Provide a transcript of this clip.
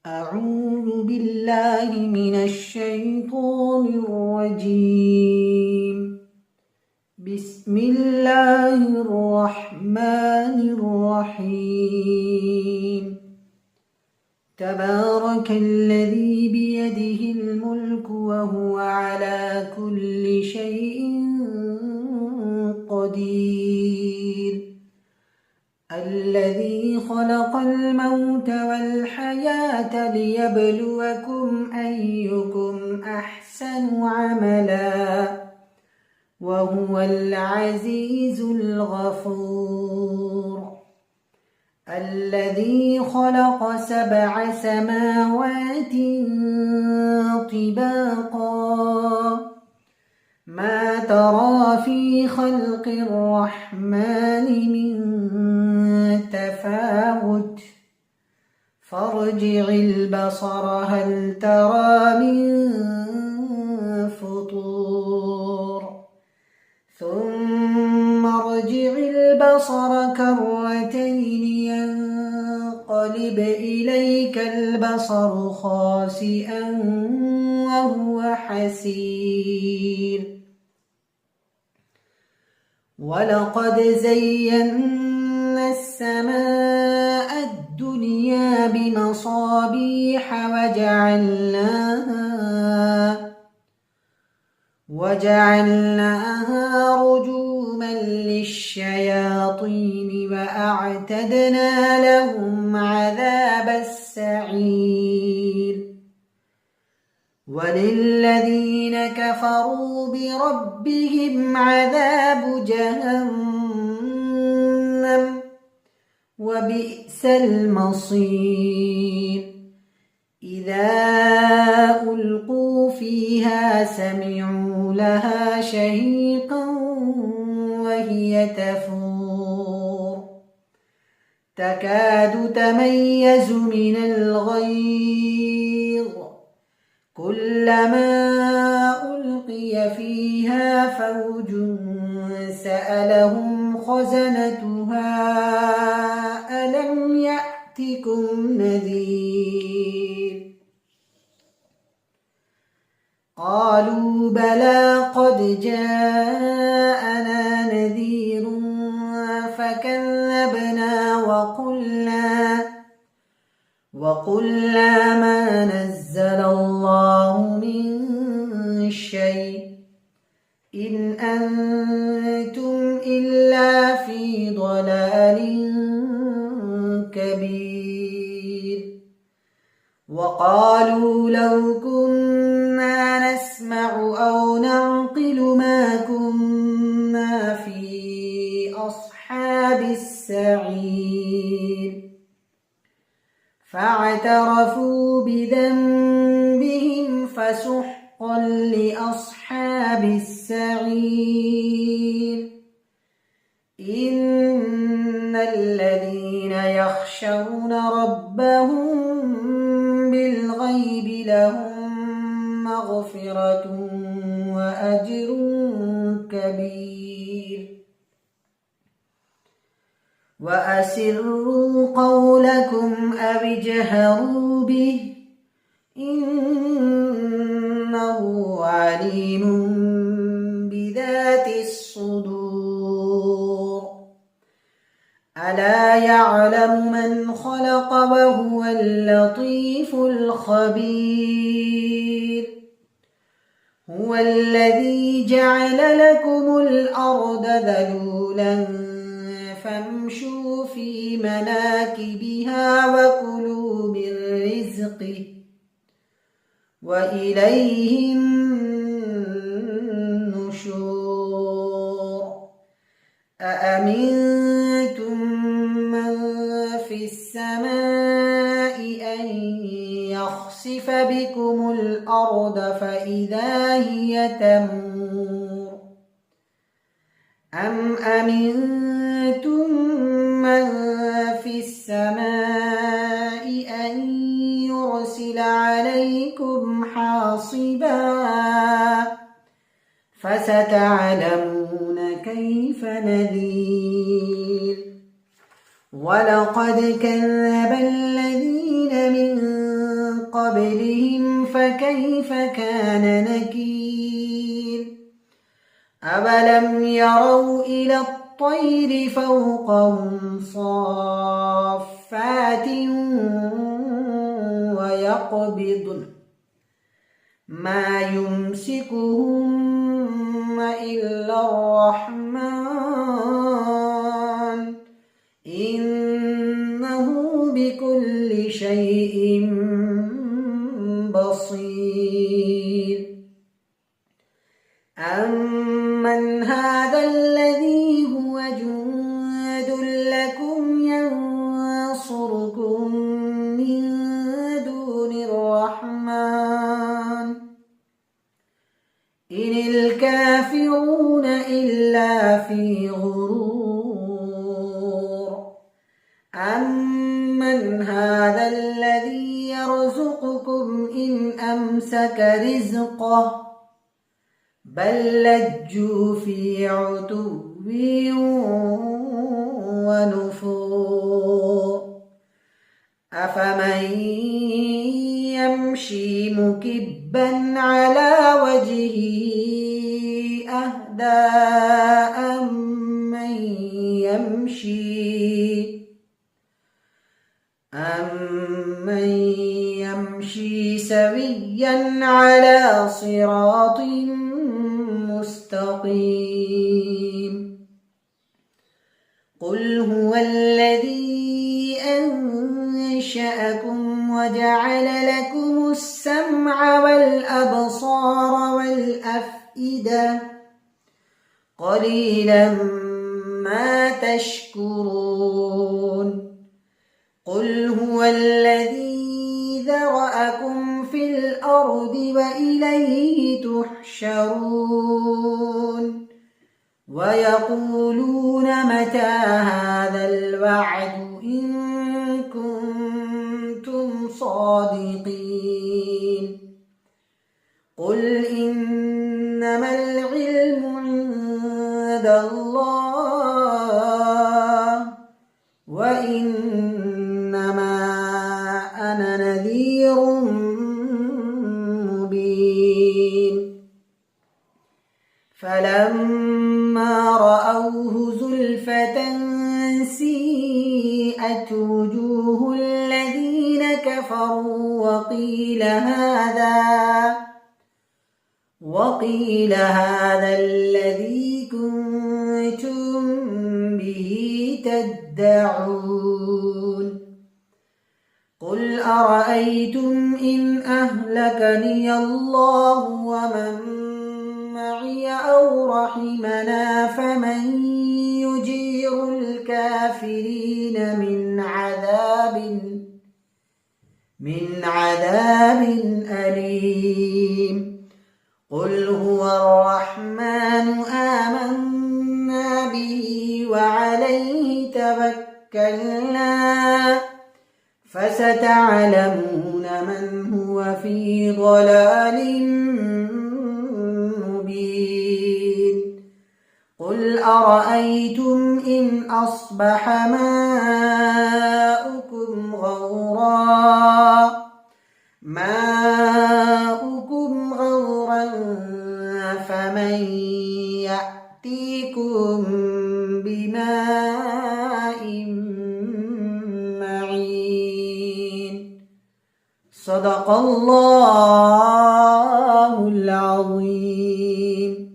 أعوذ بالله من الشيطان الرجيم. بسم الله الرحمن الرحيم. تبارك الذي بيده الملك وهو على كل شيء قدير. الذي خلق الموت والحياة ليبلوكم أيكم أحسن عملا وهو العزيز الغفور. الذي خلق 7 سماوات طباقا ما ترى في خلق الرحمن من تفاوت فارجع البصر هل ترى من فطور ثم ارجع البصر كرتين ينقلب إليك البصر خاسئا وهو حسير. ولقد زينا السماء الدنيا بمصابيح وجعلناها رجوما للشياطين وأعتدنا لهم عذاب السعير. وللذين كفروا بربهم عذاب جهنم وبئس المصير. إذا ألقوا فيها سمعوا لها شهيقا وهي تفور تكاد تميز من الغيظ كلما ألقي فيها فوج سألهم خزنتها ألم يأتكم نذير قالوا بلى قد جاءنا نذير فكذبنا وقلنا ما نزل الله من شيء إن أنتم إلا في ضلال كبير. وقالوا لو كنا نسمع أو نعقل ما كنا في أصحاب السعير. فاعترفوا بذنبهم فسحقا لأصحاب السعير. إن الذين يخشون ربهم بالغيب لهم مغفرة وأجر كبير. وأسروا قولكم أو اجهروا به إنه عليم بذات الصدور. ألا يعلم من خلق وهو اللطيف الخبير. هو الذي جعل لكم الأرض ذلولا فامشوا في مناكبها وكلوا من رزقه وإليه النشور. أأمنتم من في السماء أن يخسف بكم الأرض فإذا هي تمور أم أمنتم من في السماء أن يرسل عليكم حاصبا فستعلمون كيف نذير. ولقد كذب الذين من قبلهم فكيف كان نكير أولم يروا إلى الطير فوقهم صافات ويقبضن ما يمسكهم إلا الرحمن إنه بكل شيء بصير أمن هذا الذي هو جند لكم ينصركم من دون الرحمن إن الكافرون إلا في غرور أمن هذا الذي يرزقكم إن أمسك رزقه بل لجوا في عتو ونفور أفمن يمشي مكبا على وجهه أهدى أمن يمشي سويا على صراط مستقيم قل هو الذي أنشأكم وجعل لكم السمع والأبصار والأفئدة قليلا ما تشكرون قل هو الذي ذرأكم في الأرض وإليه تحشرون ويقولون متى هذا الوعد إن كنتم صادقين قل إنما العلم عند الله وإنما أنا نذير مبين فلما رأوه زلفة سيئت وجوه الذين كفروا وقيل هذا الذي كنتم به تدعون قل أرأيتم إن أهلكني الله ومن معي أو رحمنا فمن يجير الكافرين من عذاب أليم قل هو الرحمن آمنا به وعليه توكلنا فستعلمون من هو في ضلال مبين قل أرأيتم إن أصبح ماؤكم غورا فمن يأتيكم بماء معين صدق الله العظيم.